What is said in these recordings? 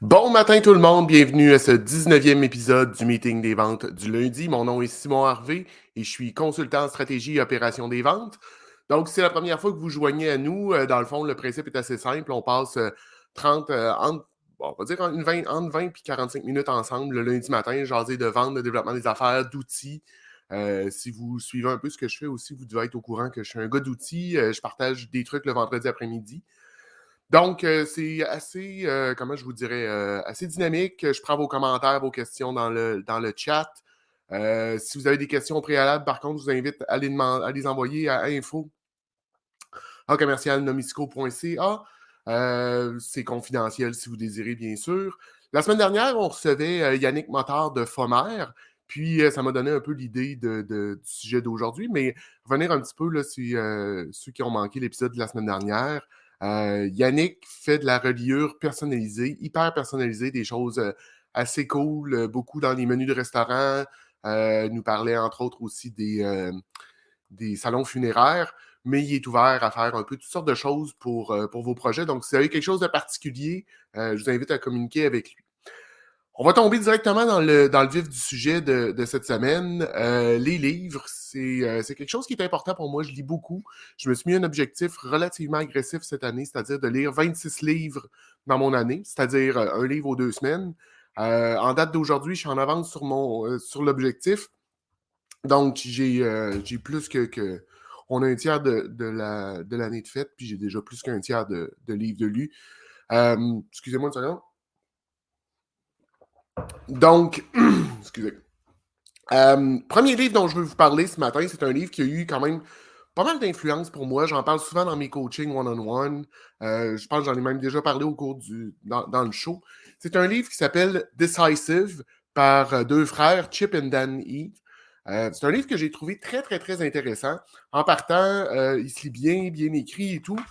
Bon matin tout le monde, bienvenue à ce 19e épisode du meeting des ventes du lundi. Mon nom est Simon Harvey et je suis consultant en stratégie et opération des ventes. Donc, si c'est la première fois que vous joignez à nous, dans le fond, le principe est assez simple. On passe 30, on va dire entre 20 et 45 minutes ensemble le lundi matin, jaser de vente, de développement des affaires, d'outils. Si vous suivez un peu ce que je fais aussi, vous devez être au courant que je suis un gars d'outils. Je partage des trucs le vendredi après-midi. Donc, c'est assez, comment je vous dirais, assez dynamique. Je prends vos commentaires, vos questions dans le chat. Si vous avez des questions au préalable, par contre, je vous invite à les envoyer à info@commercialnomisco.ca. C'est confidentiel si vous désirez, bien sûr. La semaine dernière, on recevait Yannick Motard de Fomer, puis ça m'a donné un peu l'idée du sujet d'aujourd'hui, mais revenir un petit peu, là, si, ceux qui ont manqué l'épisode de la semaine dernière. Yannick fait de la reliure personnalisée, hyper personnalisée, des choses assez cool, beaucoup dans les menus de restaurants. Nous parlait entre autres aussi des salons funéraires, mais il est ouvert à faire un peu toutes sortes de choses pour vos projets. Donc, si vous avez quelque chose de particulier, je vous invite à communiquer avec lui. On va tomber directement dans le vif du sujet de cette semaine. Les livres, c'est quelque chose qui est important pour moi. Je lis beaucoup. Je me suis mis un objectif relativement agressif cette année, c'est-à-dire de lire 26 livres dans mon année, c'est-à-dire un livre aux 2 semaines. En date d'aujourd'hui, je suis en avance sur l'objectif. Donc, j'ai plus que on a un tiers de l'année de fête, puis j'ai déjà plus qu'un tiers de livres de lus. Excusez-moi une seconde. Donc, excusez. Premier livre dont je veux vous parler ce matin, c'est un livre qui a eu quand même pas mal d'influence pour moi. J'en parle souvent dans mes coachings one-on-one. Je pense que j'en ai même déjà parlé dans le show. C'est un livre qui s'appelle Decisive par deux frères, Chip et Dan Heath. C'est un livre que j'ai trouvé très, très, très intéressant. En partant, il se lit bien, bien écrit et tout.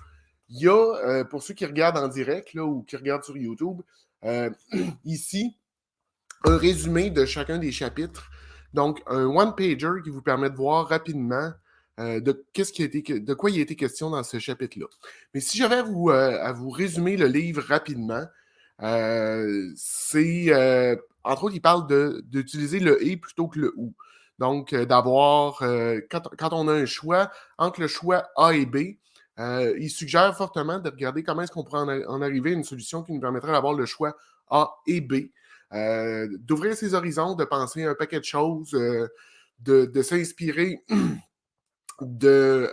Il y a, pour ceux qui regardent en direct là, ou qui regardent sur YouTube, ici, un résumé de chacun des chapitres. Donc, un one-pager qui vous permet de voir rapidement de quoi il a été question dans ce chapitre-là. Mais si j'avais à vous résumer le livre rapidement, entre autres, il parle d'utiliser le et plutôt que le ou. Donc, d'avoir, quand on a un choix, entre le choix A et B, il suggère fortement de regarder comment est-ce qu'on pourrait en arriver à une solution qui nous permettrait d'avoir le choix A et B. D'ouvrir ses horizons, de penser un paquet de choses, de s'inspirer de,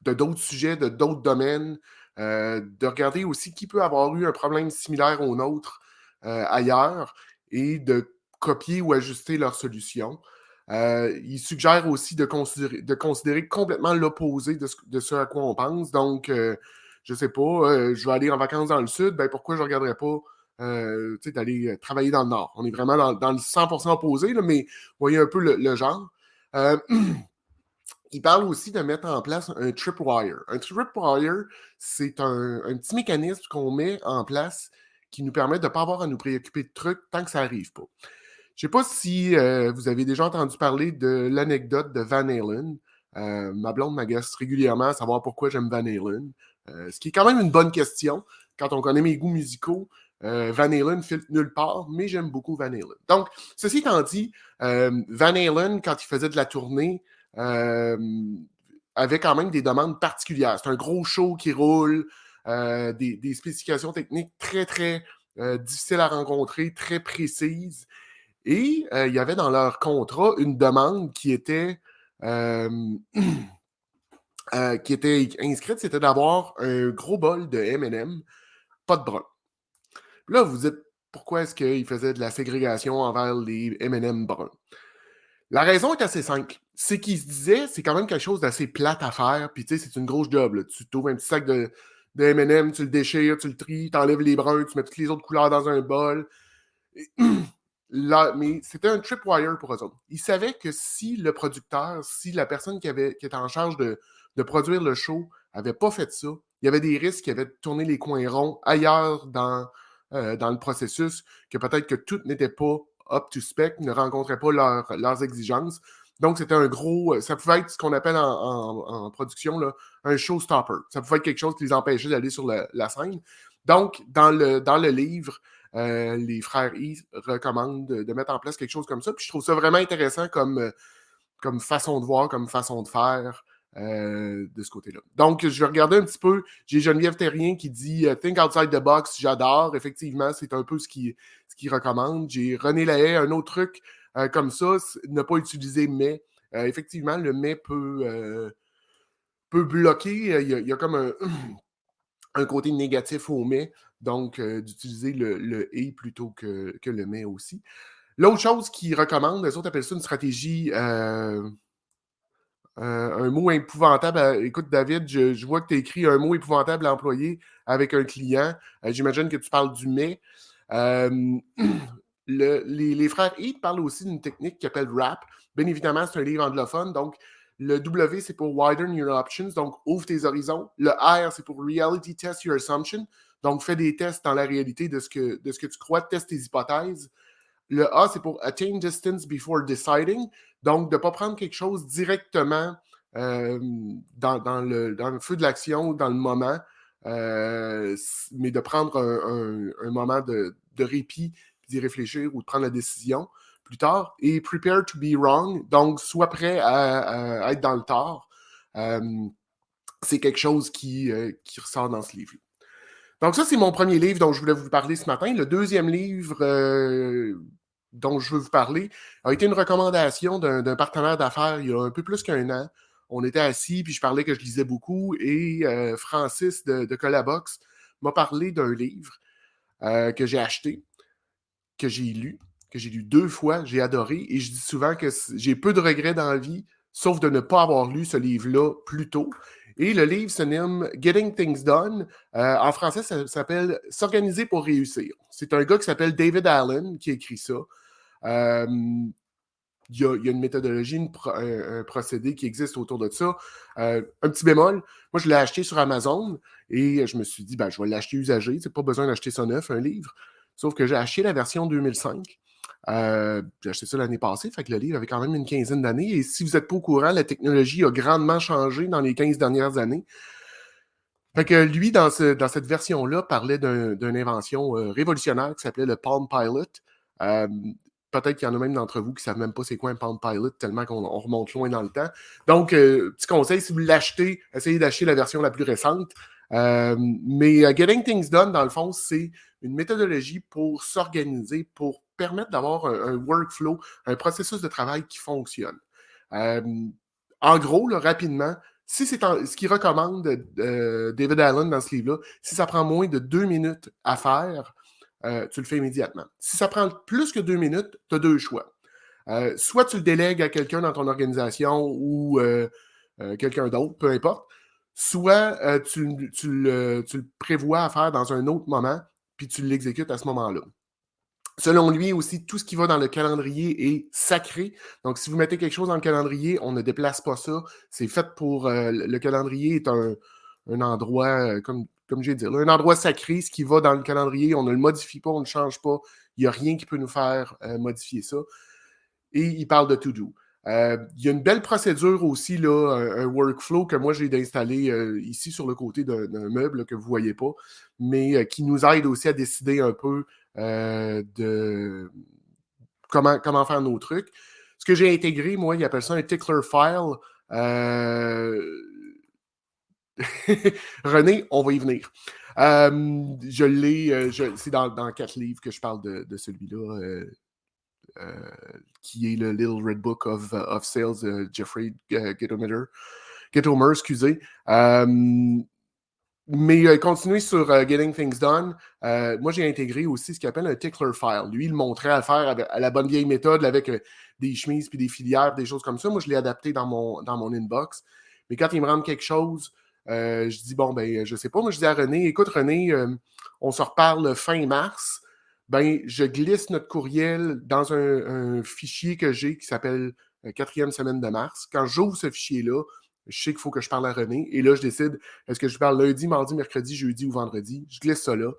d'autres sujets, de d'autres domaines, de regarder aussi qui peut avoir eu un problème similaire au nôtre ailleurs et de copier ou ajuster leurs solutions. Il suggère aussi de considérer complètement l'opposé de ce à quoi on pense. Donc, je ne sais pas, je vais aller en vacances dans le sud, ben pourquoi je ne regarderais pas d'aller travailler dans le nord? On est vraiment dans le 100% opposé, là, mais voyez un peu le genre. Euh, il parle aussi de mettre en place un tripwire. Un tripwire, c'est un petit mécanisme qu'on met en place qui nous permet de ne pas avoir à nous préoccuper de trucs tant que ça n'arrive pas. Je ne sais pas si vous avez déjà entendu parler de l'anecdote de Van Halen. Ma blonde m'agace régulièrement à savoir pourquoi j'aime Van Halen. Ce qui est quand même une bonne question. Quand on connaît mes goûts musicaux, Van Halen filtre nulle part, mais j'aime beaucoup Van Halen. Donc, ceci étant dit, Van Halen, quand il faisait de la tournée, euh, avait quand même des demandes particulières. C'est un gros show qui roule, des spécifications techniques très, très difficiles à rencontrer, très précises. Et il y avait dans leur contrat une demande euh, qui était inscrite, c'était d'avoir un gros bol de M&M, pas de brun. Puis là, vous dites, pourquoi est-ce qu'ils faisaient de la ségrégation envers les M&M bruns? La raison est assez simple. C'est qu'ils se disaient, c'est quand même quelque chose d'assez plate à faire, puis tu sais, c'est une grosse job. Là. Tu trouves un petit sac de M&M, tu le déchires, tu le tries, tu enlèves les bruns, tu mets toutes les autres couleurs dans un bol. Là, mais c'était un tripwire pour eux autres. Ils savaient que si le producteur, si la personne qui était en charge de produire le show n'avait pas fait ça, il y avait des risques qu'il avait tourné les coins ronds ailleurs dans le processus, que peut-être que tout n'était pas up to spec, ne rencontrait pas leurs exigences. Donc, c'était un gros. Ça pouvait être ce qu'on appelle en production là, un showstopper. Ça pouvait être quelque chose qui les empêchait d'aller sur la scène. Donc, dans le livre, les frères E recommandent de mettre en place quelque chose comme ça. Puis je trouve ça vraiment intéressant comme façon de voir, comme façon de faire de ce côté-là. Donc, je vais regarder un petit peu. J'ai Geneviève Terrien qui dit Think outside the box, j'adore. Effectivement, c'est un peu ce qu'il recommande. J'ai René Lahaye, un autre truc comme ça, ne pas utiliser mais. Effectivement, le mais peut bloquer. Il y a comme un côté négatif au mais, donc d'utiliser le et plutôt que le mais aussi. L'autre chose qu'ils recommandent, les autres appellent ça une stratégie, un mot épouvantable. Écoute, David, je vois que tu as écrit un mot épouvantable à employer avec un client. J'imagine que tu parles du mais. Euh, les frères Heath parlent aussi d'une technique qui s'appelle RAP. Bien évidemment, c'est un livre anglophone, donc le W, c'est pour Widen Your Options, donc ouvre tes horizons. Le R, c'est pour Reality Test Your Assumption, donc fais des tests dans la réalité de ce que tu crois, teste tes hypothèses. Le A, c'est pour Attain Distance Before Deciding, donc de ne pas prendre quelque chose directement dans le feu de l'action, dans le moment, mais de prendre un moment de répit, d'y réfléchir ou de prendre la décision plus tard. Et Prepare to be wrong, donc sois prêt à être dans le tort. C'est quelque chose qui ressort dans ce livre. Donc ça, c'est mon premier livre dont je voulais vous parler ce matin. Le deuxième livre dont je veux vous parler a été une recommandation d'un partenaire d'affaires il y a un peu plus qu'un an. On était assis, puis je parlais que je lisais beaucoup, et Francis de Colabox m'a parlé d'un livre que j'ai acheté, que j'ai lu 2 fois, j'ai adoré, et je dis souvent que j'ai peu de regrets dans la vie, sauf de ne pas avoir lu ce livre-là plus tôt. Et le livre se nomme Getting Things Done. En français, ça s'appelle S'organiser pour réussir. C'est un gars qui s'appelle David Allen qui a écrit ça. Il y a une méthodologie, un procédé qui existe autour de ça. Un petit bémol, moi, je l'ai acheté sur Amazon et je me suis dit, je vais l'acheter usagé. C'est pas besoin d'acheter ça neuf, un livre. Sauf que j'ai acheté la version 2005. J'ai acheté ça l'année passée, fait que le livre avait quand même une quinzaine d'années. Et si vous n'êtes pas au courant, la technologie a grandement changé dans les 15 dernières années. Fait que lui, dans cette version-là, parlait d'une invention révolutionnaire qui s'appelait le Palm Pilot. Peut-être qu'il y en a même d'entre vous qui ne savent même pas c'est quoi un Palm Pilot, tellement qu'on remonte loin dans le temps. Donc, petit conseil, si vous l'achetez, essayez d'acheter la version la plus récente. Mais Getting Things Done, dans le fond, c'est une méthodologie pour s'organiser, pour permettre d'avoir un workflow, un processus de travail qui fonctionne. En gros, là, rapidement, si c'est ce qu'il recommande David Allen dans ce livre-là, si ça prend moins de 2 minutes à faire, tu le fais immédiatement. Si ça prend plus que 2 minutes, tu as 2 choix. Soit tu le délègues à quelqu'un dans ton organisation ou quelqu'un d'autre, peu importe. Soit tu le prévois à faire dans un autre moment, puis tu l'exécutes à ce moment-là. Selon lui aussi, tout ce qui va dans le calendrier est sacré. Donc, si vous mettez quelque chose dans le calendrier, on ne déplace pas ça. C'est fait pour... le calendrier est un endroit, comme je viens de dire, un endroit sacré. Ce qui va dans le calendrier, on ne le modifie pas, on ne le change pas. Il n'y a rien qui peut nous faire modifier ça. Et il parle de to-do. Il y a une belle procédure aussi, là, un workflow que moi j'ai installé ici sur le côté d'un meuble là, que vous ne voyez pas, mais qui nous aide aussi à décider un peu de comment faire nos trucs. Ce que j'ai intégré, moi, il appelle ça un tickler file. René, on va y venir. Je l'ai, c'est dans 4 livres que je parle de celui-là. Qui est le Little Red Book of Sales, Jeffrey Gitomer, excusez. Mais continuer sur Getting Things Done, moi j'ai intégré aussi ce qu'il appelle un tickler file. Lui, il montrait à le faire à la bonne vieille méthode avec des chemises puis des filières, des choses comme ça. Moi, je l'ai adapté dans mon inbox. Mais quand il me rend quelque chose, je dis, je sais pas. Moi, je dis à René, écoute, René, on se reparle fin mars. Je glisse notre courriel dans un fichier que j'ai qui s'appelle 4e semaine de mars. Quand j'ouvre ce fichier-là, je sais qu'il faut que je parle à René. Et là, je décide, est-ce que je parle lundi, mardi, mercredi, jeudi ou vendredi? Je glisse ça là.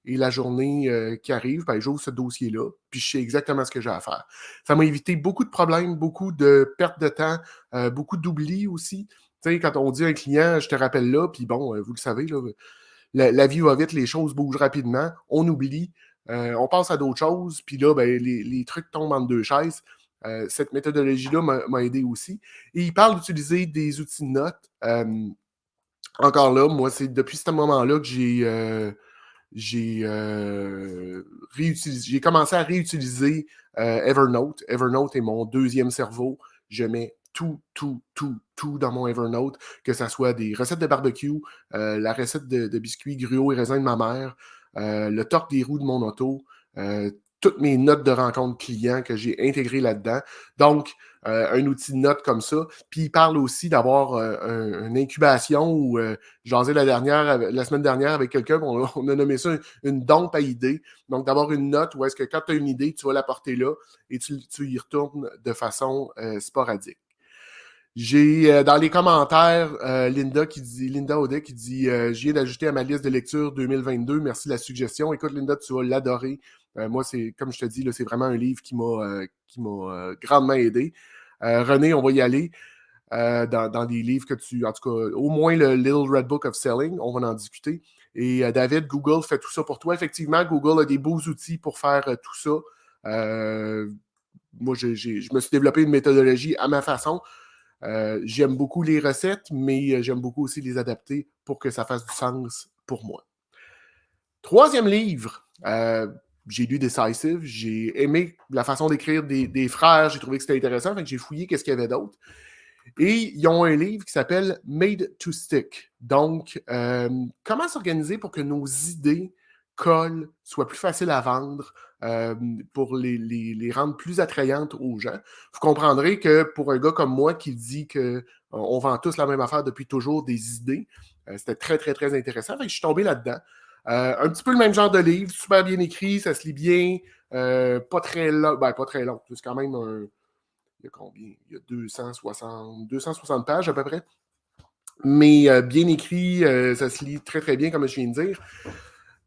Et la journée qui arrive, j'ouvre ce dossier-là, puis je sais exactement ce que j'ai à faire. Ça m'a évité beaucoup de problèmes, beaucoup de pertes de temps, beaucoup d'oubli aussi. Tu sais, quand on dit à un client, je te rappelle là, puis vous le savez, là, la vie va vite, les choses bougent rapidement, on oublie. on passe à d'autres choses, puis là, ben, les trucs tombent entre deux chaises. Cette méthodologie-là m'a aidé aussi. Et il parle d'utiliser des outils de notes. Encore là, moi, c'est depuis ce moment-là que j'ai commencé à réutiliser Evernote. Evernote est mon deuxième cerveau. Je mets tout dans mon Evernote, que ce soit des recettes de barbecue, la recette de biscuits gruau et raisin de ma mère, le torque des roues de mon auto, toutes mes notes de rencontre clients que j'ai intégrées là-dedans. Donc, un outil de notes comme ça. Puis, il parle aussi d'avoir une incubation où j'en ai la semaine dernière avec quelqu'un, on a nommé ça une dompe à idées. Donc, d'avoir une note où est-ce que quand tu as une idée, tu vas la porter là et tu y retournes de façon sporadique. J'ai dans les commentaires Linda Audet qui dit je viens d'ajouter à ma liste de lecture 2022. Merci de la suggestion. Écoute, Linda, tu vas l'adorer. Moi, c'est comme je te dis, là, c'est vraiment un livre qui m'a grandement aidé. René, on va y aller. Dans des livres que en tout cas, au moins le Little Red Book of Selling, on va en discuter. Et David, Google fait tout ça pour toi. Effectivement, Google a des beaux outils pour faire tout ça. Moi, je me suis développé une méthodologie à ma façon. J'aime beaucoup les recettes, mais j'aime beaucoup aussi les adapter pour que ça fasse du sens pour moi. Troisième livre, j'ai lu Decisive, j'ai aimé la façon d'écrire des frères, j'ai trouvé que c'était intéressant, fait que j'ai fouillé qu'est-ce qu'il y avait d'autre. Et ils ont un livre qui s'appelle Made to Stick. Donc, comment s'organiser pour que nos idées collent, soient plus faciles à vendre, pour les rendre plus attrayantes aux gens. Vous comprendrez que pour un gars comme moi qui dit qu'on vend tous la même affaire depuis toujours, des idées, c'était très, très, très intéressant. Fait que je suis tombé là-dedans. Un petit peu le même genre de livre, super bien écrit, ça se lit bien, pas très long, pas très long, c'est quand même il y a combien? Il y a 260 pages à peu près. Mais bien écrit, ça se lit très très bien, comme je viens de dire.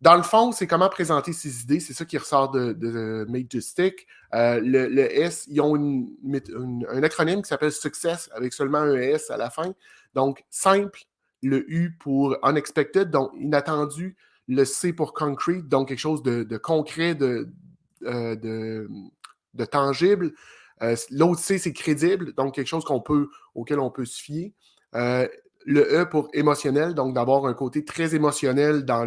Dans le fond, c'est comment présenter ses idées. C'est ça qui ressort de Made to Stick. Le S, ils ont un acronyme qui s'appelle Success avec seulement un S à la fin. Donc, simple, le U pour unexpected, donc inattendu, le C pour concrete, donc quelque chose de concret, de tangible. L'autre C, c'est crédible, donc quelque chose auquel on peut se fier. Le E pour émotionnel, donc d'avoir un côté très émotionnel dans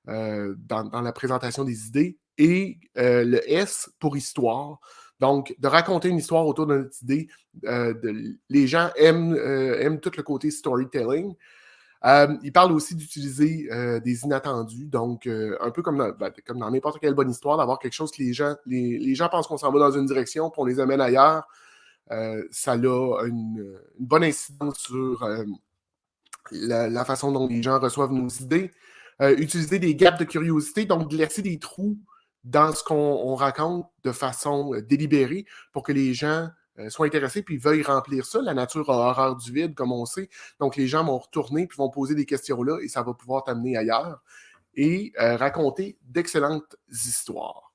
la présentation des idées. Et le S pour histoire. Donc, de raconter une histoire autour de notre idée. Les gens aiment tout le côté storytelling. Il parle aussi d'utiliser des inattendus, donc un peu comme dans n'importe quelle bonne histoire, d'avoir quelque chose que les gens pensent qu'on s'en va dans une direction, puis on les amène ailleurs. Ça a une bonne incidence sur la façon dont les gens reçoivent nos idées. Utiliser des gaps de curiosité, donc de laisser des trous dans ce qu'on raconte de façon délibérée pour que les gens soient intéressés puis veuillent remplir ça. La nature a horreur du vide, comme on sait. Donc, les gens vont retourner puis vont poser des questions là et ça va pouvoir t'amener ailleurs et raconter d'excellentes histoires.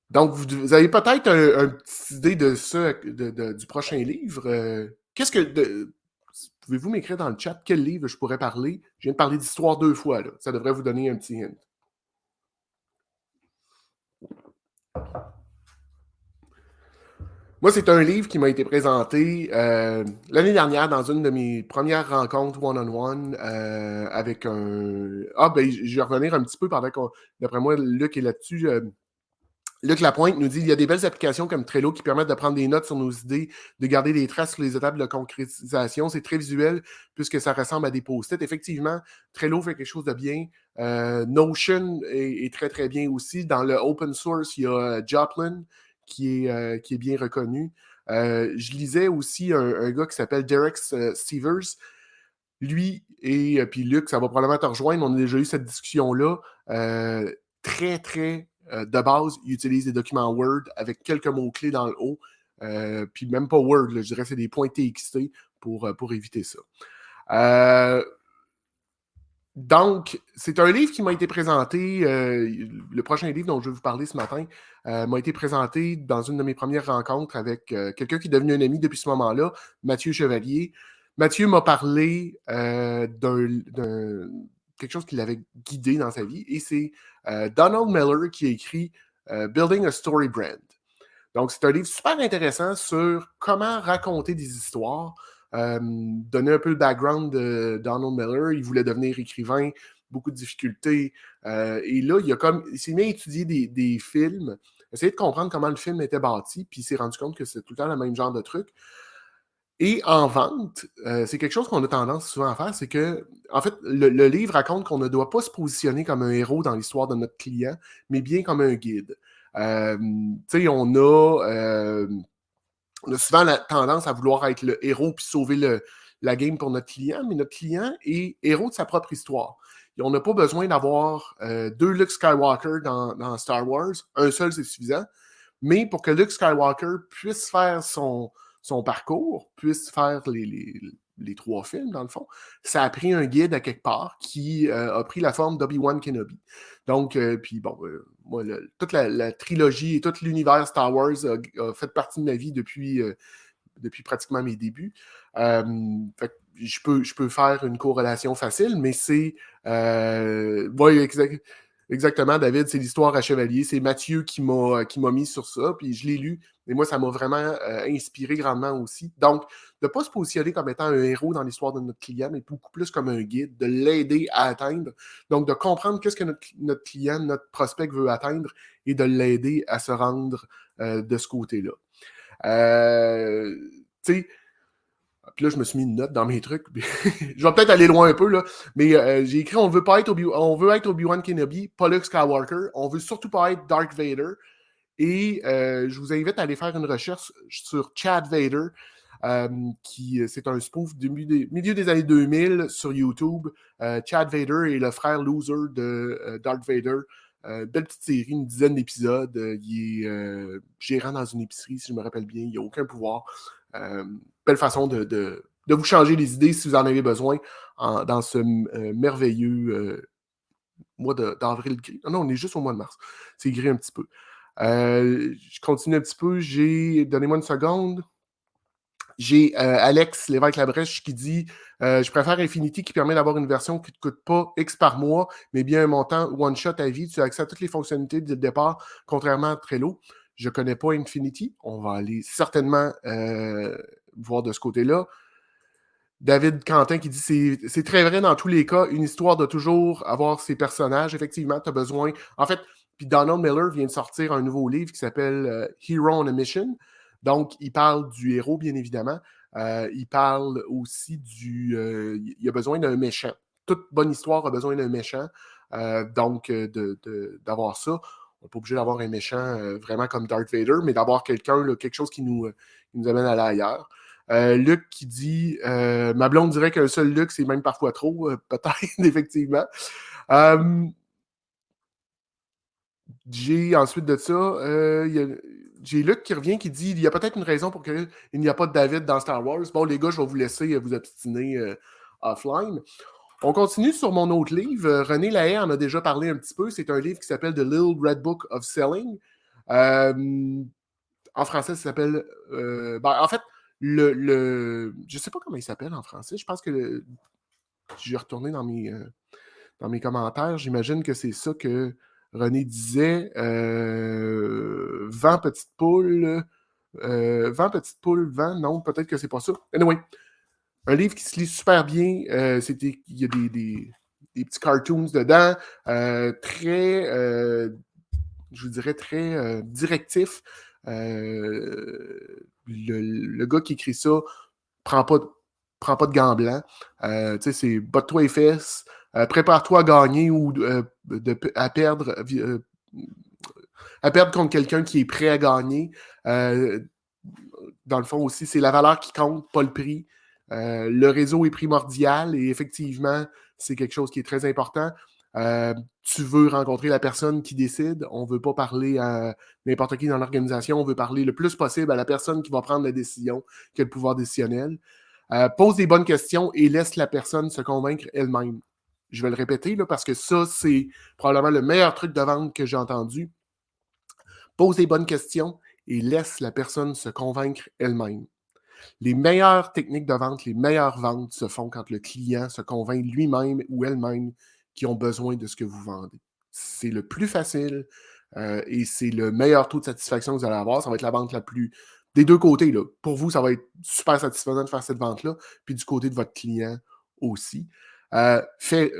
Donc, vous avez peut-être une petite idée de ça, du prochain livre. Pouvez-vous m'écrire dans le chat quel livre je pourrais parler? Je viens de parler d'histoire 2 fois, là. Ça devrait vous donner un petit hint. Moi, c'est un livre qui m'a été présenté l'année dernière dans une de mes premières rencontres one-on-one avec un... je vais revenir un petit peu pendant que, d'après moi, Luc est là-dessus. Luc Lapointe nous dit il y a des belles applications comme Trello qui permettent de prendre des notes sur nos idées, de garder des traces sur les étapes de concrétisation. C'est très visuel puisque ça ressemble à des post-it. Effectivement, Trello fait quelque chose de bien. Notion est très, très bien aussi. Dans le open source, il y a Joplin qui est bien reconnu. Je lisais aussi un gars qui s'appelle Derek Stevers. Lui et puis Luc, ça va probablement te rejoindre. On a déjà eu cette discussion-là. Très, très de base, il utilise des documents Word avec quelques mots-clés dans le haut. Puis même pas Word, là, je dirais que c'est des points TXT pour éviter ça. Donc, c'est un livre qui m'a été présenté, le prochain livre dont je vais vous parler ce matin, m'a été présenté dans une de mes premières rencontres avec quelqu'un qui est devenu un ami depuis ce moment-là, Mathieu Chevalier. Mathieu m'a parlé quelque chose qui l'avait guidé dans sa vie. Et c'est Donald Miller qui a écrit Building a Story Brand. Donc, c'est un livre super intéressant sur comment raconter des histoires. Donner un peu le background de Donald Miller. Il voulait devenir écrivain, beaucoup de difficultés. Et là, il s'est mis à étudier des films, essayer de comprendre comment le film était bâti, puis il s'est rendu compte que c'est tout le temps le même genre de truc. Et en vente, c'est quelque chose qu'on a tendance souvent à faire, c'est que, en fait, le livre raconte qu'on ne doit pas se positionner comme un héros dans l'histoire de notre client, mais bien comme un guide. Tu sais, on a souvent la tendance à vouloir être le héros puis sauver la game pour notre client, mais notre client est héros de sa propre histoire. Et on n'a pas besoin d'avoir deux Luke Skywalker dans Star Wars. Un seul, c'est suffisant. Mais pour que Luke Skywalker puisse faire son parcours, puisse faire les 3 films, dans le fond, ça a pris un guide à quelque part qui a pris la forme d'Obi-Wan Kenobi. Donc, puis bon, moi, toute la trilogie et tout l'univers Star Wars a fait partie de ma vie depuis pratiquement mes débuts. Fait que je peux faire une corrélation facile, mais c'est... ouais, exactement, David, c'est l'histoire à Chevalier. C'est Mathieu qui m'a mis sur ça, puis je l'ai lu. Et moi, ça m'a vraiment inspiré grandement aussi. Donc, de ne pas se positionner comme étant un héros dans l'histoire de notre client, mais beaucoup plus comme un guide, de l'aider à atteindre. Donc, de comprendre qu'est-ce que notre client, notre prospect veut atteindre et de l'aider à se rendre de ce côté-là. Tu sais, puis là, je me suis mis une note dans mes trucs. Je vais peut-être aller loin un peu, là. Mais j'ai écrit on veut être Obi-Wan Kenobi, pas Luke Skywalker. On veut surtout pas être Darth Vader. Et je vous invite à aller faire une recherche sur Chad Vader, c'est un spoof du milieu des années 2000 sur YouTube. Chad Vader est le frère loser de Darth Vader. Belle petite série, une dizaine d'épisodes. Il est gérant dans une épicerie, si je me rappelle bien. Il n'a aucun pouvoir. Belle façon de vous changer les idées si vous en avez besoin dans ce merveilleux mois d'avril gris. Non, on est juste au mois de mars. C'est gris un petit peu. Je continue un petit peu. Donnez-moi une seconde. J'ai Alex Lévesque-Labrèche qui dit je préfère Infinity qui permet d'avoir une version qui ne te coûte pas X par mois, mais bien un montant one-shot à vie. Tu as accès à toutes les fonctionnalités dès le départ, contrairement à Trello. Je ne connais pas Infinity. On va aller certainement voir de ce côté-là. David Quentin qui dit c'est très vrai dans tous les cas, une histoire doit toujours avoir ses personnages. Effectivement, tu as besoin. En fait, puis Donald Miller vient de sortir un nouveau livre qui s'appelle Hero on a Mission. Donc, il parle du héros, bien évidemment. Il parle aussi il y a besoin d'un méchant. Toute bonne histoire a besoin d'un méchant. Donc, d'avoir ça. On n'est pas obligé d'avoir un méchant vraiment comme Darth Vader, mais d'avoir quelque chose qui nous amène à l'ailleurs. Luc qui dit ma blonde dirait qu'un seul Luc, c'est même parfois trop, peut-être, effectivement. J'ai ensuite de ça, j'ai Luc qui revient qui dit il y a peut-être une raison pour qu'il n'y a pas de David dans Star Wars. Bon, les gars, je vais vous laisser vous obstiner offline. On continue sur mon autre livre. René Lahaye en a déjà parlé un petit peu. C'est un livre qui s'appelle The Little Red Book of Selling. En français, ça s'appelle. En fait, je ne sais pas comment il s'appelle en français. Je pense que j'ai retourné dans mes commentaires. J'imagine que c'est ça que René disait. Vent, petite poule. Vent, petite poule, vent. Non, peut-être que c'est pas ça. Anyway, un livre qui se lit super bien. Il y a des petits cartoons dedans. Très, je vous dirais, très directif. Le gars qui écrit ça prend pas de gants blancs. C'est botte-toi les fesses, prépare-toi à gagner ou à perdre contre quelqu'un qui est prêt à gagner. Dans le fond aussi, c'est la valeur qui compte, pas le prix. Le réseau est primordial et effectivement, c'est quelque chose qui est très important. Tu veux rencontrer la personne qui décide. On ne veut pas parler à n'importe qui dans l'organisation. On veut parler le plus possible à la personne qui va prendre la décision, qui a le pouvoir décisionnel. Pose des bonnes questions et laisse la personne se convaincre elle-même. Je vais le répéter là, parce que ça, c'est probablement le meilleur truc de vente que j'ai entendu. Pose des bonnes questions et laisse la personne se convaincre elle-même. Les meilleures techniques de vente, les meilleures ventes se font quand le client se convainc lui-même ou elle-même qui ont besoin de ce que vous vendez. C'est le plus facile et c'est le meilleur taux de satisfaction que vous allez avoir. Ça va être la vente la plus... Des deux côtés, là. Pour vous, ça va être super satisfaisant de faire cette vente-là, puis du côté de votre client aussi. Fais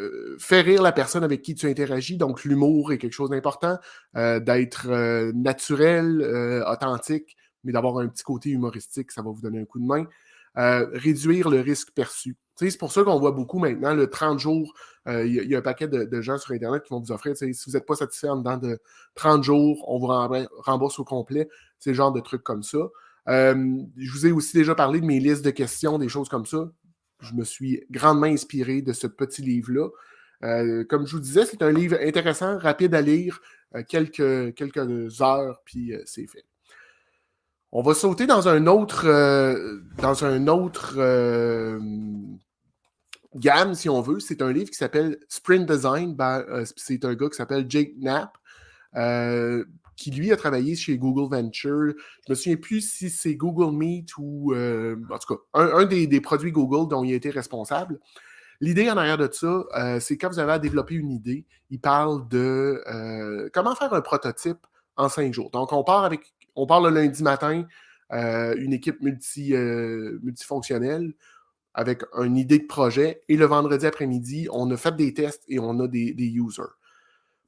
rire la personne avec qui tu interagis, donc l'humour est quelque chose d'important, d'être naturel, authentique, mais d'avoir un petit côté humoristique, ça va vous donner un coup de main. Réduire le risque perçu. C'est pour ça qu'on voit beaucoup maintenant, le 30 jours, il y a un paquet de gens sur Internet qui vont vous offrir, si vous n'êtes pas satisfait en dedans de 30 jours, on vous rembourse au complet. C'est le genre de trucs comme ça. Je vous ai aussi déjà parlé de mes listes de questions, des choses comme ça. Je me suis grandement inspiré de ce petit livre-là. Comme je vous disais, c'est un livre intéressant, rapide à lire, quelques heures, puis c'est fait. On va sauter dans un autre gamme, si on veut. C'est un livre qui s'appelle Sprint Design. C'est un gars qui s'appelle Jake Knapp, qui, lui, a travaillé chez Google Venture. Je me souviens plus si c'est Google Meet ou... en tout cas, un des produits Google dont il a été responsable. L'idée en arrière de ça, c'est quand vous avez à développer une idée, il parle de comment faire un prototype en 5 jours. Donc, on part le lundi matin, une équipe multifonctionnelle avec une idée de projet, et le vendredi après-midi, on a fait des tests et on a des users.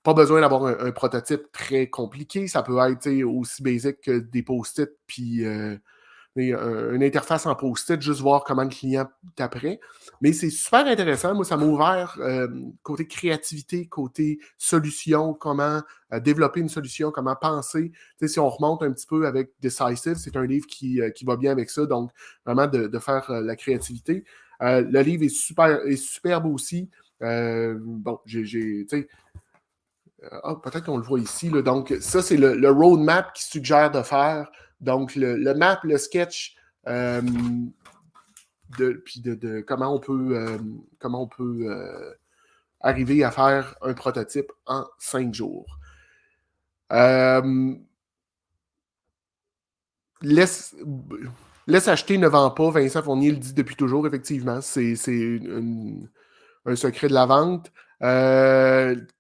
Pas besoin d'avoir un prototype très compliqué, ça peut être aussi basic que des post-it, puis une interface en post-it, juste voir comment le client t'apprête. Mais c'est super intéressant. Moi, ça m'a ouvert côté créativité, côté solution, comment développer une solution, comment penser. Si on remonte un petit peu avec Decisive, c'est un livre qui va bien avec ça, donc vraiment de faire la créativité. Le livre est superbe aussi. Bon, peut-être qu'on le voit ici. Là. Donc, ça, c'est le roadmap qu'il suggère de faire. Donc, le map, le sketch, puis de comment on peut arriver à faire un prototype en 5 jours. Laisse acheter, ne vend pas. Vincent Fournier le dit depuis toujours, effectivement. C'est un secret de la vente.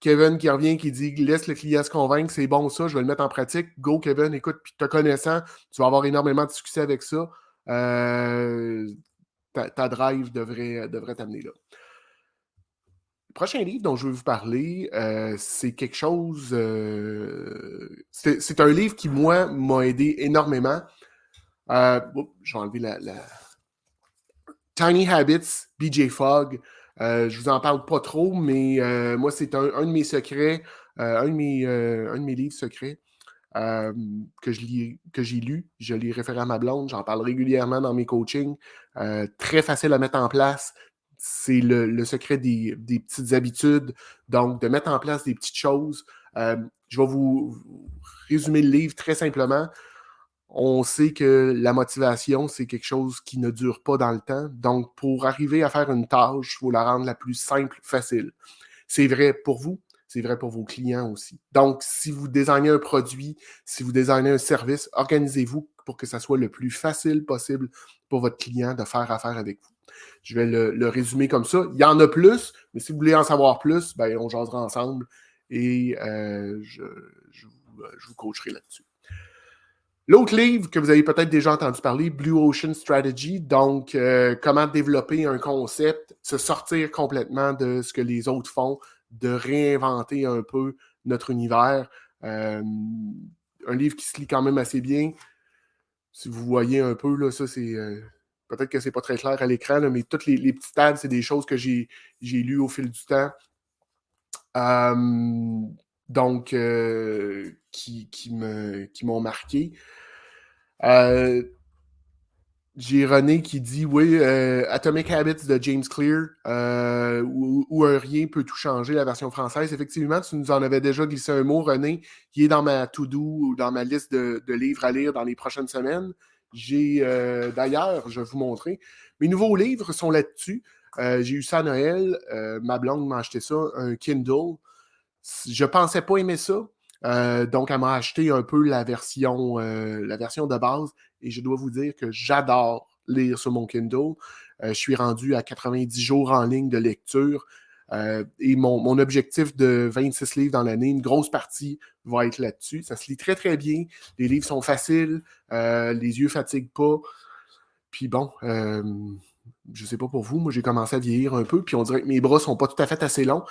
Kevin qui revient, qui dit laisse le client se convaincre, c'est bon ça, je vais le mettre en pratique. Go Kevin, écoute, puis te connaissant, tu vas avoir énormément de succès avec ça. Ta drive devrait t'amener là. Le prochain livre dont je vais vous parler, c'est quelque chose... c'est un livre qui, moi, m'a aidé énormément. Je vais enlever la... Tiny Habits, BJ Fogg. Je vous en parle pas trop, mais moi, c'est un de mes secrets, un de mes livres secrets que j'ai lu. Je l'ai référé à ma blonde. J'en parle régulièrement dans mes coachings. Très facile à mettre en place. C'est le secret des petites habitudes. Donc, de mettre en place des petites choses. Je vais vous résumer le livre très simplement. On sait que la motivation, c'est quelque chose qui ne dure pas dans le temps. Donc, pour arriver à faire une tâche, il faut la rendre la plus simple, facile. C'est vrai pour vous, c'est vrai pour vos clients aussi. Donc, si vous designez un produit, si vous designez un service, organisez-vous pour que ça soit le plus facile possible pour votre client de faire affaire avec vous. Je vais le résumer comme ça. Il y en a plus, mais si vous voulez en savoir plus, ben, on jasera ensemble et je vous coacherai là-dessus. L'autre livre que vous avez peut-être déjà entendu parler, Blue Ocean Strategy, donc comment développer un concept, se sortir complètement de ce que les autres font, de réinventer un peu notre univers. Un livre qui se lit quand même assez bien. Si vous voyez un peu, là, ça c'est... peut-être que c'est pas très clair à l'écran, là, mais toutes les petites tables, c'est des choses que j'ai lues au fil du temps. Donc, qui m'ont marqué. J'ai René qui dit oui, Atomic Habits de James Clear, où un rien peut tout changer, la version française. Effectivement, tu nous en avais déjà glissé un mot, René, qui est dans ma to-do ou dans ma liste de livres à lire dans les prochaines semaines. J'ai d'ailleurs, je vais vous montrer, mes nouveaux livres sont là-dessus. J'ai eu ça à Noël, ma blonde m'a acheté ça, un Kindle. Je pensais pas aimer ça. Donc, elle m'a acheté un peu la version de base et je dois vous dire que j'adore lire sur mon Kindle. Je suis rendu à 90 jours en ligne de lecture. Et mon objectif de 26 livres dans l'année, une grosse partie va être là-dessus. Ça se lit très, très bien. Les livres sont faciles. Les yeux ne fatiguent pas. Puis bon, je sais pas pour vous, moi j'ai commencé à vieillir un peu, puis on dirait que mes bras sont pas tout à fait assez longs.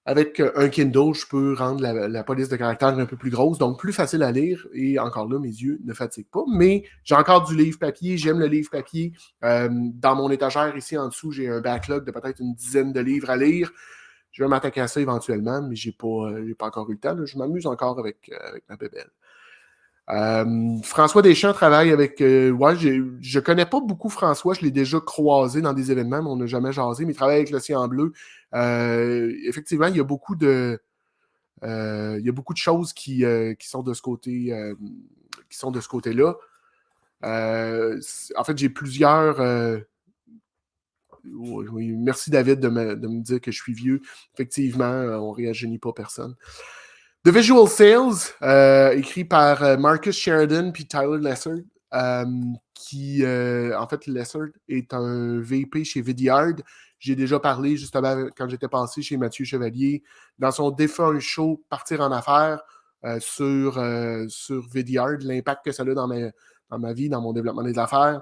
Avec un Kindle, je peux rendre la police de caractère un peu plus grosse, donc plus facile à lire, et encore là, mes yeux ne fatiguent pas. Mais j'ai encore du livre papier, j'aime le livre papier. Dans mon étagère, ici en dessous, j'ai un backlog de peut-être une dizaine de livres à lire. Je vais m'attaquer à ça éventuellement, mais j'ai pas encore eu le temps. Là. Je m'amuse encore avec ma bébelle. François Deschamps travaille avec... je connais pas beaucoup François, je l'ai déjà croisé dans des événements, mais on n'a jamais jasé, mais il travaille avec l'Océan Bleu. Effectivement, il y a beaucoup de choses qui sont de ce côté qui sont de ce côté-là. En fait, j'ai plusieurs... oui, merci David de me dire que je suis vieux. Effectivement, on ne réagit pas personne. The Visual Sales, écrit par Marcus Sheridan puis Tyler Lessard, qui, en fait, Lessard est un VP chez Vidyard. J'ai déjà parlé, justement, quand j'étais passé chez Mathieu Chevalier, dans son défunt show Partir en affaires sur Vidyard, l'impact que ça a dans ma vie, dans mon développement des affaires.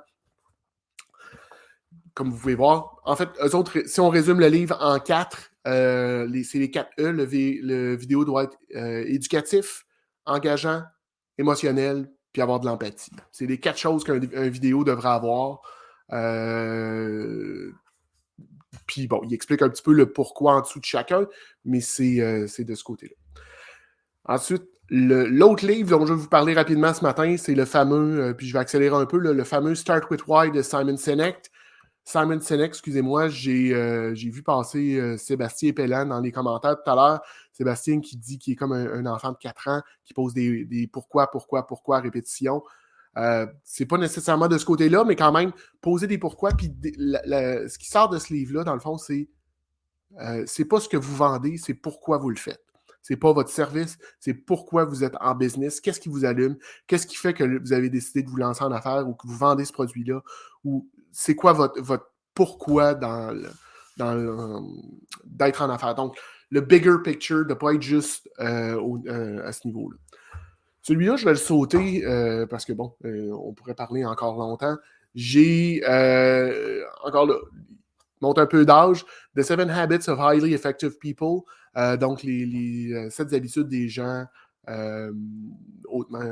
Comme vous pouvez voir. En fait, eux autres, si on résume le livre en 4, c'est les 4 E. Le vidéo doit être éducatif, engageant, émotionnel, puis avoir de l'empathie. C'est les 4 choses qu'un vidéo devrait avoir. Puis bon, il explique un petit peu le pourquoi en dessous de chacun, mais c'est de ce côté-là. Ensuite, l'autre livre dont je vais vous parler rapidement ce matin, c'est le fameux, puis je vais accélérer un peu, le fameux Start With Why de Simon Sinek. Simon Sinek, excusez-moi, j'ai vu passer Sébastien Pellan dans les commentaires tout à l'heure. Sébastien qui dit qu'il est comme un enfant de 4 ans qui pose des pourquoi à répétition. C'est pas nécessairement de ce côté-là, mais quand même, poser des pourquoi. Puis ce qui sort de ce livre-là, dans le fond, c'est pas ce que vous vendez, c'est pourquoi vous le faites. C'est pas votre service, c'est pourquoi vous êtes en business, qu'est-ce qui vous allume, qu'est-ce qui fait que vous avez décidé de vous lancer en affaires ou que vous vendez ce produit-là, ou c'est quoi votre pourquoi d'être en affaires. Donc, le bigger picture, de ne pas être juste à ce niveau-là. Celui-là, je vais le sauter parce que, bon, on pourrait parler encore longtemps. J'ai, encore là, monte un peu d'âge, The 7 Habits of Highly Effective People, donc les 7 habitudes des gens hautement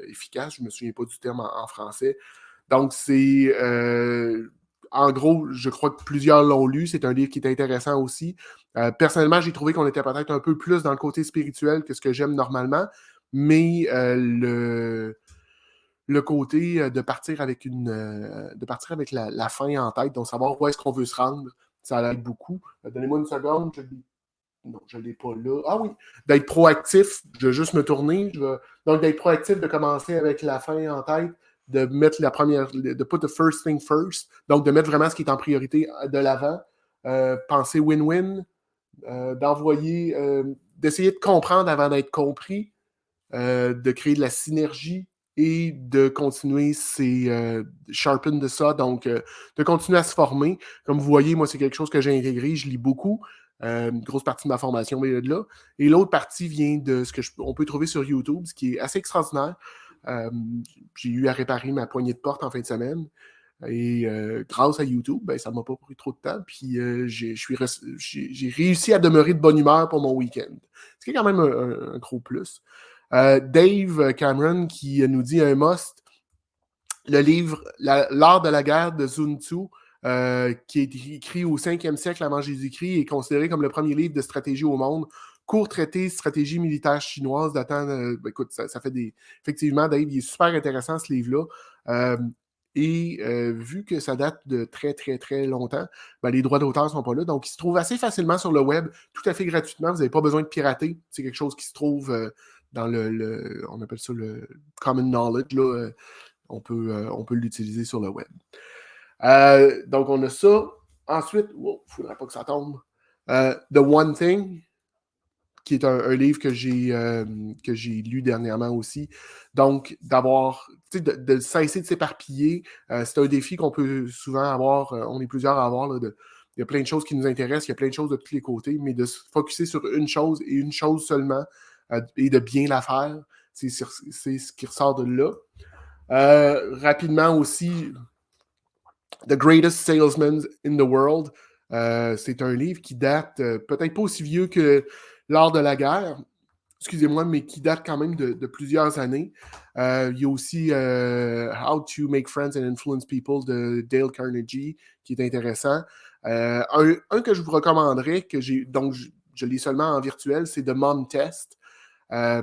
efficaces. Je ne me souviens pas du terme en français. Donc, c'est... en gros, je crois que plusieurs l'ont lu. C'est un livre qui est intéressant aussi. Personnellement, j'ai trouvé qu'on était peut-être un peu plus dans le côté spirituel que ce que j'aime normalement, mais le côté de partir avec la fin en tête, donc savoir où est-ce qu'on veut se rendre, ça aide beaucoup. Donnez-moi une seconde, non, je ne l'ai pas là. Ah oui, d'être proactif, je vais juste me tourner. Donc, d'être proactif, de commencer avec la fin en tête, de mettre de put the first thing first, donc de mettre vraiment ce qui est en priorité de l'avant. Penser win-win, d'envoyer, d'essayer de comprendre avant d'être compris, de créer de la synergie et de continuer sharpen de ça, donc de continuer à se former. Comme vous voyez, moi, c'est quelque chose que j'ai intégré, je lis beaucoup. Une grosse partie de ma formation vient de là. Et l'autre partie vient de ce qu'on peut trouver sur YouTube, ce qui est assez extraordinaire. J'ai eu à réparer ma poignée de porte en fin de semaine. Et grâce à YouTube, ben, ça ne m'a pas pris trop de temps. Puis j'ai réussi à demeurer de bonne humeur pour mon week-end. Ce qui est quand même un gros plus. Dave Cameron qui nous dit un must. Le livre L'art de la guerre de Sun Tzu, qui est écrit au 5e siècle avant Jésus-Christ, est considéré comme le premier livre de stratégie au monde. Court traité stratégie militaire chinoise datant... écoute, ça fait des... Effectivement, Dave, il est super intéressant ce livre-là. Vu que ça date de très, très, très longtemps, ben, les droits d'auteur ne sont pas là. Donc, il se trouve assez facilement sur le web, tout à fait gratuitement. Vous n'avez pas besoin de pirater. C'est quelque chose qui se trouve dans on appelle ça le common knowledge. Là, on peut l'utiliser sur le web. Donc, on a ça. Ensuite, il ne faudrait pas que ça tombe. The One Thing, qui est un livre que j'ai lu dernièrement aussi. Donc, de cesser de s'éparpiller, c'est un défi qu'on peut souvent avoir, on est plusieurs à avoir, là, de Il y a plein de choses qui nous intéressent, il y a plein de choses de tous les côtés, mais de se focusser sur une chose et une chose seulement et de bien la faire, c'est ce qui ressort de là. Rapidement aussi, The Greatest Salesman in the World. C'est un livre qui date peut-être pas aussi vieux que L'Art de la guerre, excusez-moi, mais qui date quand même de plusieurs années. Il y a aussi How to Make Friends and Influence People de Dale Carnegie, qui est intéressant. Un que je vous recommanderais, donc je l'ai seulement en virtuel, c'est The Mom Test. Un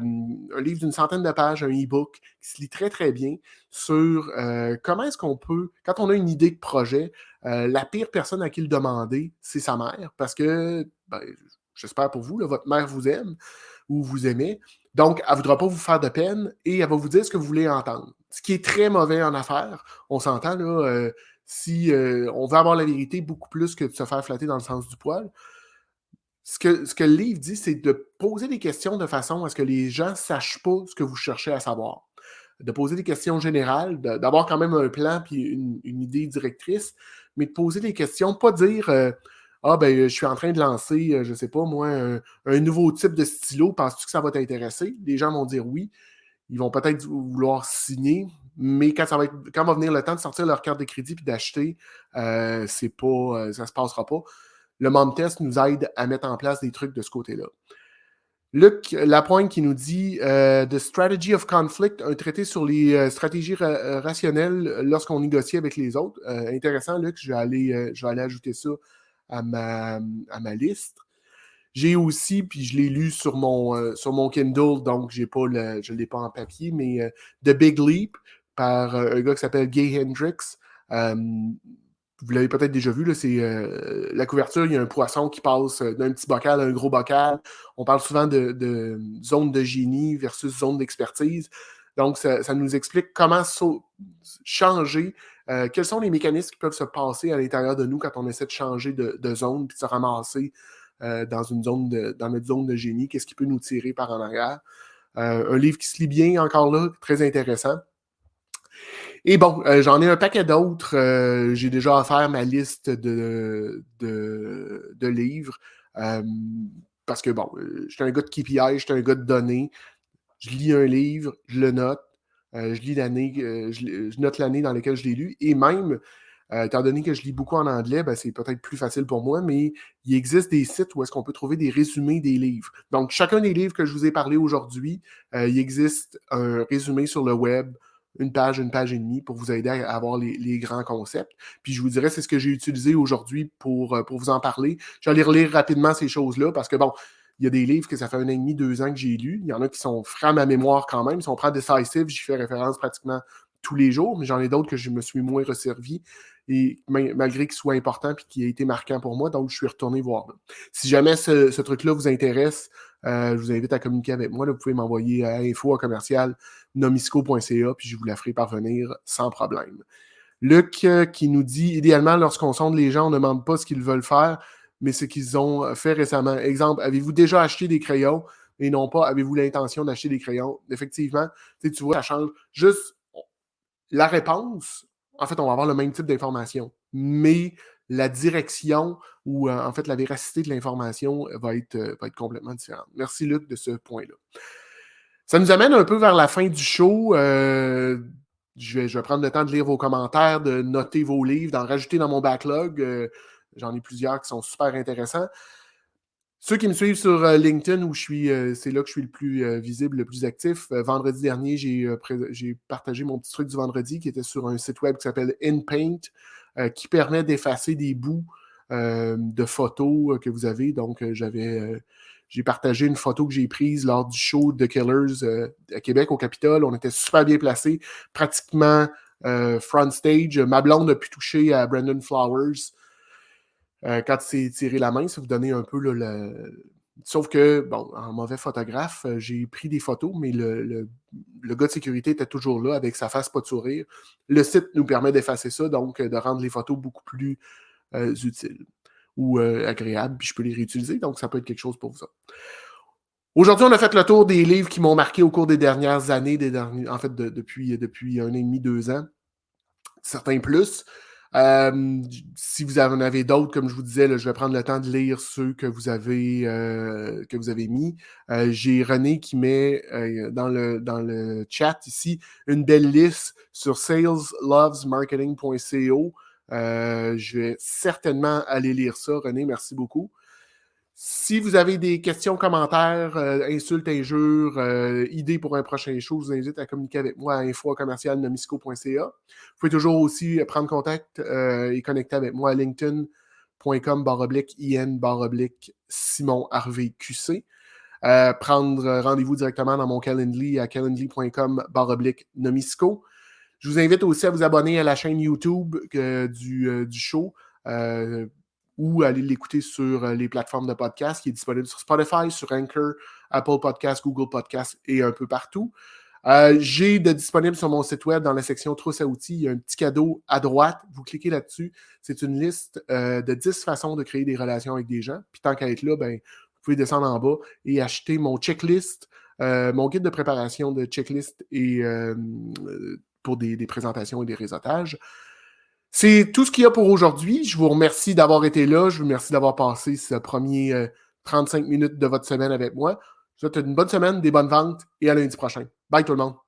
livre d'une centaine de pages, un e-book qui se lit très très bien sur comment est-ce qu'on peut, quand on a une idée de projet, la pire personne à qui le demander, c'est sa mère, parce que, j'espère pour vous, là, votre mère vous aime ou vous aimez, donc elle ne voudra pas vous faire de peine et elle va vous dire ce que vous voulez entendre. Ce qui est très mauvais en affaires, on s'entend là, si on veut avoir la vérité beaucoup plus que de se faire flatter dans le sens du poil. Ce que le livre dit, c'est de poser des questions de façon à ce que les gens ne sachent pas ce que vous cherchez à savoir. De poser des questions générales, d'avoir quand même un plan puis une idée directrice, mais de poser des questions, pas dire je suis en train de lancer, je sais pas moi, un nouveau type de stylo, penses-tu que ça va t'intéresser? Les gens vont dire oui. Ils vont peut-être vouloir signer, mais quand va venir le temps de sortir leur carte de crédit et d'acheter, ça se passera pas. Le mom test nous aide à mettre en place des trucs de ce côté-là. Luc Lapointe qui nous dit The Strategy of Conflict, un traité sur les stratégies rationnelles lorsqu'on négocie avec les autres. Intéressant, Luc, je vais aller ajouter ça à ma liste. J'ai aussi, puis je l'ai lu sur mon Kindle, donc je ne l'ai pas en papier, mais The Big Leap par un gars qui s'appelle Gay Hendricks. Vous l'avez peut-être déjà vu, là, c'est la couverture, il y a un poisson qui passe d'un petit bocal à un gros bocal. On parle souvent de zone de génie versus zone d'expertise. Donc, ça nous explique comment changer, quels sont les mécanismes qui peuvent se passer à l'intérieur de nous quand on essaie de changer de zone puis de se ramasser dans notre zone de génie, qu'est-ce qui peut nous tirer par en arrière. Un livre qui se lit bien, encore là, très intéressant. Et bon, j'en ai un paquet d'autres. J'ai déjà offert ma liste de livres. Parce que bon, je suis un gars de KPI, je suis un gars de données. Je lis un livre, je le note. Je lis l'année, je note l'année dans laquelle je l'ai lu. Et même, étant donné que je lis beaucoup en anglais, c'est peut-être plus facile pour moi, mais il existe des sites où est-ce qu'on peut trouver des résumés des livres. Donc, chacun des livres que je vous ai parlé aujourd'hui, il existe un résumé sur le web, une page et demie pour vous aider à avoir les grands concepts. Puis je vous dirais, c'est ce que j'ai utilisé aujourd'hui pour vous en parler. Je vais aller relire rapidement ces choses-là parce que bon, il y a des livres que ça fait 1 an et demi, 2 ans que j'ai lus. Il y en a qui sont frais à ma mémoire quand même. Si on prend Decisive, j'y fais référence pratiquement tous les jours, mais j'en ai d'autres que je me suis moins resservi, et malgré qu'il soit important et qu'il ait été marquant pour moi, donc je suis retourné voir. Si jamais ce truc-là vous intéresse, je vous invite à communiquer avec moi. Là, vous pouvez m'envoyer à info@nomisco.ca, puis je vous la ferai parvenir sans problème. Luc qui nous dit, idéalement, lorsqu'on sonde les gens, on ne demande pas ce qu'ils veulent faire, mais ce qu'ils ont fait récemment. Exemple, avez-vous déjà acheté des crayons? Et non pas, avez-vous l'intention d'acheter des crayons? Effectivement, tu vois, ça change. Juste la réponse, en fait, on va avoir le même type d'information, mais la direction ou en fait la véracité de l'information va être complètement différente. Merci Luc de ce point-là. Ça nous amène un peu vers la fin du show. Je vais prendre le temps de lire vos commentaires, de noter vos livres, d'en rajouter dans mon backlog. J'en ai plusieurs qui sont super intéressants. Ceux qui me suivent sur LinkedIn, où c'est là que je suis le plus visible, le plus actif. Vendredi dernier, j'ai partagé mon petit truc du vendredi qui était sur un site web qui s'appelle InPaint, qui permet d'effacer des bouts de photos que vous avez. Donc, j'ai partagé une photo que j'ai prise lors du show de Killers à Québec, au Capitole. On était super bien placés, pratiquement front stage. Ma blonde a pu toucher à Brandon Flowers. Quand il s'est tiré la main, ça vous donnait un peu Sauf que, bon, en mauvais photographe, j'ai pris des photos, mais le gars de sécurité était toujours là avec sa face pas de sourire. Le site nous permet d'effacer ça, donc de rendre les photos beaucoup plus utiles ou agréables, puis je peux les réutiliser, donc ça peut être quelque chose pour vous. Aujourd'hui, on a fait le tour des livres qui m'ont marqué au cours des dernières années, en fait, depuis 1 an et demi, 2 ans. Certains plus. Si vous en avez d'autres, comme je vous disais, là, je vais prendre le temps de lire ceux que vous avez mis. J'ai René qui met dans le chat ici une belle liste sur saleslovesmarketing.co. Je vais certainement aller lire ça. René, merci beaucoup. Si vous avez des questions, commentaires, insultes, injures, idées pour un prochain show, je vous invite à communiquer avec moi à info@nomisco.ca. Vous pouvez toujours aussi prendre contact et connecter avec moi à linkedin.com/in/Simon Harvey QC. Prendre rendez-vous directement dans mon Calendly à calendly.com/Nomisco. Je vous invite aussi à vous abonner à la chaîne YouTube du show ou aller l'écouter sur les plateformes de podcast qui est disponible sur Spotify, sur Anchor, Apple Podcasts, Google Podcasts et un peu partout. J'ai de disponible sur mon site web dans la section Trousse à outils. Il y a un petit cadeau à droite. Vous cliquez là-dessus. C'est une liste de 10 façons de créer des relations avec des gens. Puis tant qu'à être là, ben, vous pouvez descendre en bas et acheter mon checklist, mon guide de préparation de checklist et pour des présentations et des réseautages. C'est tout ce qu'il y a pour aujourd'hui. Je vous remercie d'avoir été là. Je vous remercie d'avoir passé ce premier 35 minutes de votre semaine avec moi. Je vous souhaite une bonne semaine, des bonnes ventes et à lundi prochain. Bye tout le monde.